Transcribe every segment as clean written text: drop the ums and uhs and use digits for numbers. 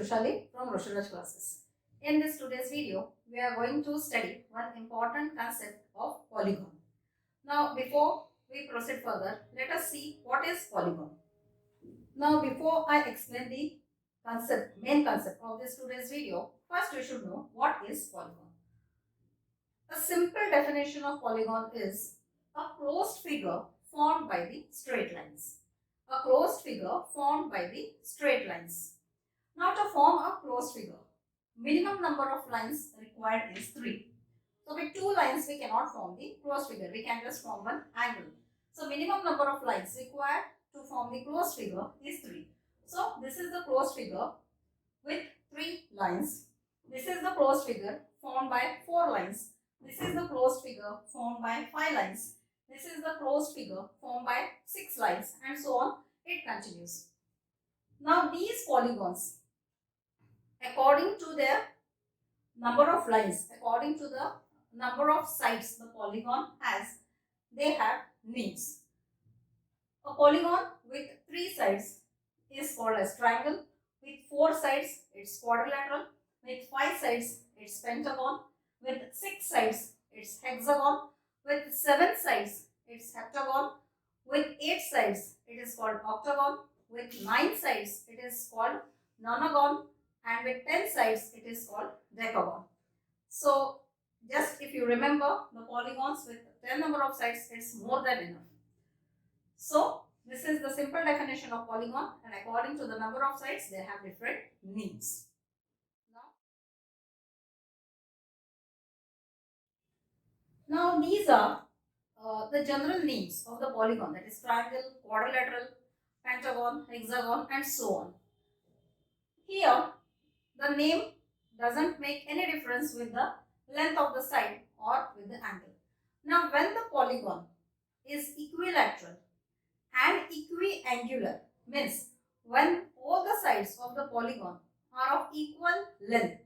Vrushali from Vrushala's classes. In this today's video, we are going to study one important concept of polygon. Now, before we proceed further, let us see what is polygon. Now, before I explain the main concept of this today's video, first we should know what is polygon. A simple definition of polygon is a closed figure formed by the straight lines. A closed figure formed by the straight lines. Now to form a closed figure, minimum number of lines required is 3. So with 2 lines we cannot form the closed figure, we can just form one angle. So minimum number of lines required to form the closed figure is 3. So this is the closed figure with 3 lines. This is the closed figure formed by 4 lines. This is the closed figure formed by 5 lines. This is the closed figure formed by 6 lines, and so on. It continues. Now these polygons, according to their number of lines, according to the number of sides the polygon has, they have names. A polygon with 3 sides is called as triangle. With 4 sides, it's quadrilateral. With 5 sides, it's pentagon. With 6 sides, it's hexagon. With 7 sides, it's heptagon. With 8 sides, it is called octagon. With 9 sides, it is called nonagon. And with 10 sides, it is called decagon. So, just if you remember the polygons with 10 number of sides, it's more than enough. So, this is the simple definition of polygon, and according to the number of sides, they have different names. Now these are the general names of the polygon, that is triangle, quadrilateral, pentagon, hexagon, and so on. Here, the name doesn't make any difference with the length of the side or with the angle. Now, when the polygon is equilateral and equiangular, means when all the sides of the polygon are of equal length,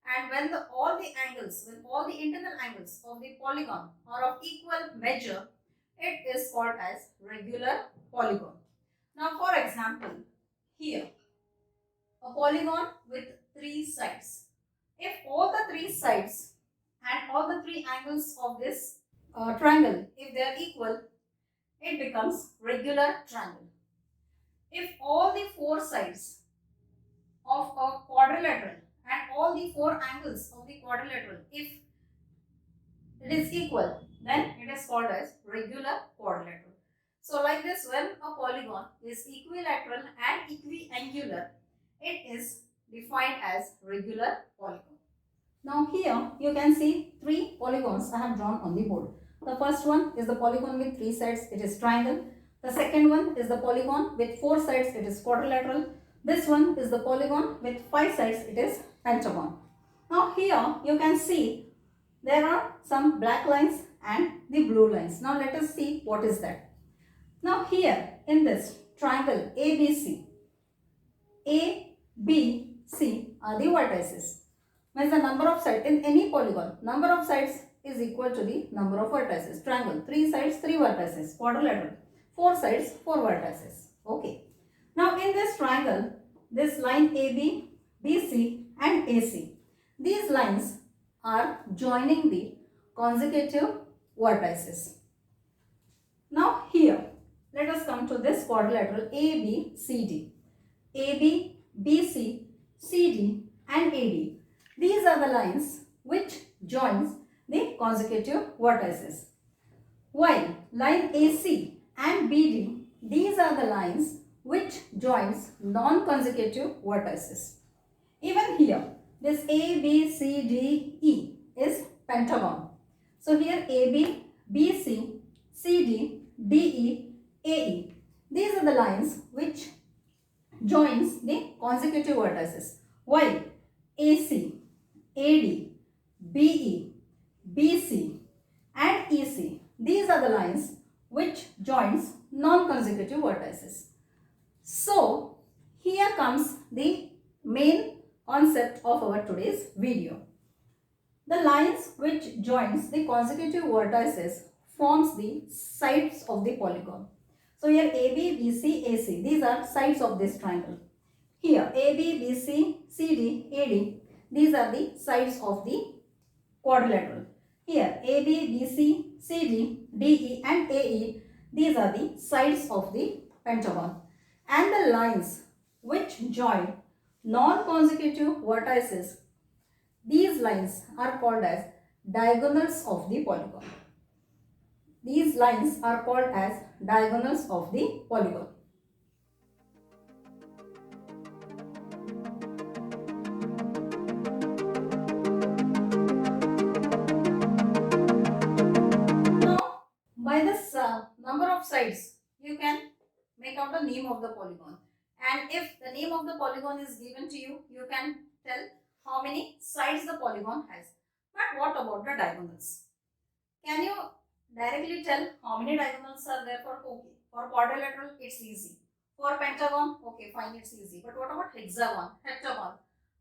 and when all the internal angles of the polygon are of equal measure, it is called as regular polygon. Now, for example, here, a polygon with 3 sides. If all the 3 sides and all the 3 angles of this triangle, if they are equal, it becomes regular triangle. If all the 4 sides of a quadrilateral and all the 4 angles of the quadrilateral, if it is equal, then it is called as regular quadrilateral. So like this, when a polygon is equilateral and equiangular, it is defined as regular polygon. Now here you can see 3 polygons I have drawn on the board. The first one is the polygon with 3 sides, it is triangle. The second one is the polygon with 4 sides, it is quadrilateral. This one is the polygon with 5 sides, it is pentagon. Now here you can see there are some black lines and the blue lines. Now let us see what is that. Now here in this triangle ABC, A, B, C are the vertices. Means the number of sides in any polygon, number of sides is equal to the number of vertices. Triangle, 3 sides, 3 vertices. Quadrilateral, 4 sides, 4 vertices. Okay. Now in this triangle, this line AB, BC and AC, these lines are joining the consecutive vertices. Now here, let us come to this quadrilateral ABCD. AB, BC, CD and AD. These are the lines which joins the consecutive vertices. While line AC and BD, these are the lines which joins non-consecutive vertices. Even here, this A, B, C, D, E is pentagon. So here AB, BC, CD, DE, AE. These are the lines which joins the consecutive vertices. While AC, AD, BE, BC and EC, these are the lines which joins non-consecutive vertices. So here comes the main concept of our today's video. The lines which joins the consecutive vertices forms the sides of the polygon. So here AB, BC, AC, these are sides of this triangle. Here AB, BC, CD, AD, these are the sides of the quadrilateral. Here AB, BC, CD, DE and AE, these are the sides of the pentagon. And the lines which join non-consecutive vertices, these lines are called as diagonals of the polygon. These lines are called as diagonals of the polygon. Now, by this number of sides, you can make out the name of the polygon. And if the name of the polygon is given to you, you can tell how many sides the polygon has. But what about the diagonals? Can you directly tell how many diagonals are there for okay? For quadrilateral, it's easy. For pentagon, okay, fine, it's easy. But what about hexagon, heptagon?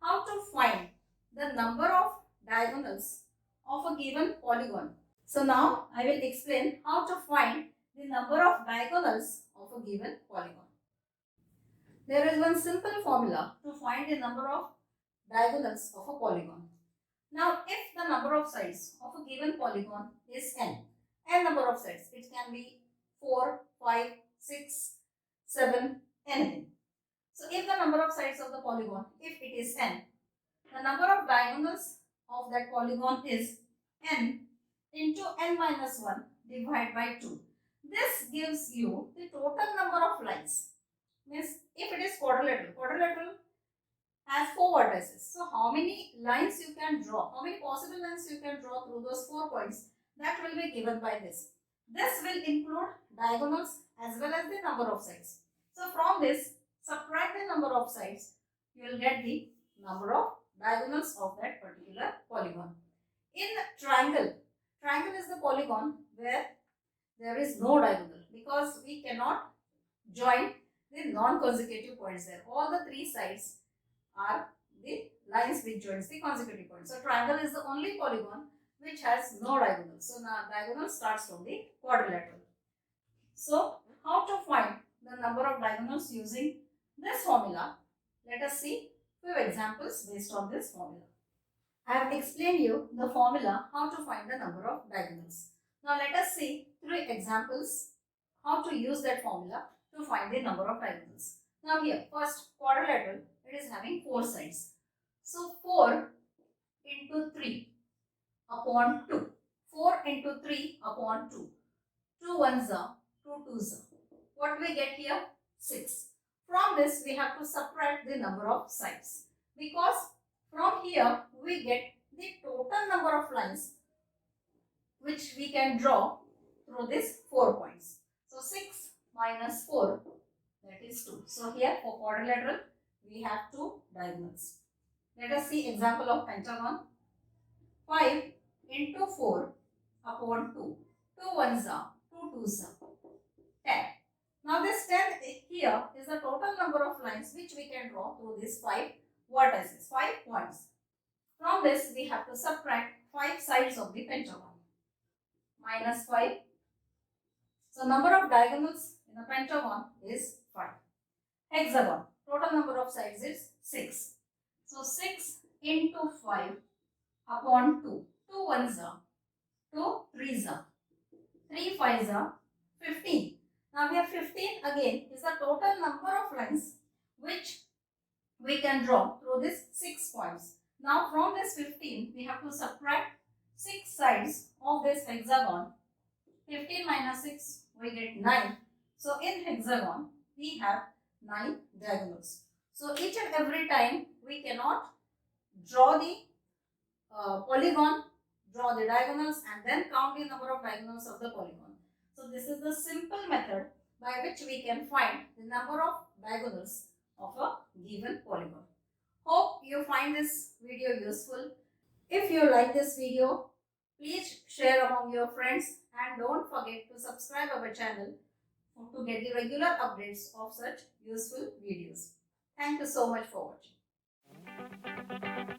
How to find the number of diagonals of a given polygon? So now I will explain how to find the number of diagonals of a given polygon. There is one simple formula to find the number of diagonals of a polygon. Now, if the number of sides of a given polygon is n number of sides, it can be 4, 5, 6, 7, anything. So, if the number of sides of the polygon, if it is n, the number of diagonals of that polygon is n into n minus 1 divided by 2. This gives you the total number of lines. Means if it is quadrilateral has 4 vertices. So how many lines you can draw, how many possible lines you can draw through those 4 points, that will be given by this. This will include diagonals as well as the number of sides. So from this, subtract the number of sides, you will get the number of diagonals of that particular polygon. In triangle, triangle is the polygon where there is no diagonal because we cannot join the non-consecutive points there. All the 3 sides are the lines which joins the consecutive points. So triangle is the only polygon which has no diagonal. So now diagonal starts from the quadrilateral. So how to find the number of diagonals using this formula? Let us see few examples based on this formula. I have explained you the formula how to find the number of diagonals. Now let us see 3 examples how to use that formula to find the number of diagonals. Now here, first quadrilateral, it is having 4 sides. So 4 into 3 upon 2. 4 into 3 upon 2. 2 ones are, 2 twos are. What we get here? 6. From this we have to subtract the number of sides. Because from here we get the total number of lines which we can draw through these 4 points. So 6 minus 4, that is 2. So here for quadrilateral we have 2 diagonals. Let us see example of pentagon. 5 into 4 upon 2. 2 ones are, 2 twos are, 10. Now this 10 here is the total number of lines which we can draw through these 5 vertices, 5 points. From this we have to subtract 5 sides of the pentagon. Minus 5. So number of diagonals in a pentagon is 5. Hexagon, total number of sides is 6. So 6 into 5 upon 2. 2 ones are, 2 threes are, 3 fives are, 15. Now here 15 again is the total number of lines which we can draw through these 6 points. Now from this 15 we have to subtract 6 sides of this hexagon. 15 minus 6 we get 9. So in hexagon we have 9 diagonals. So each and every time we cannot draw the polygon, draw the diagonals and then count the number of diagonals of the polygon. So this is the simple method by which we can find the number of diagonals of a given polygon. Hope you find this video useful. If you like this video, please share among your friends and don't forget to subscribe our channel to get the regular updates of such useful videos. Thank you so much for watching.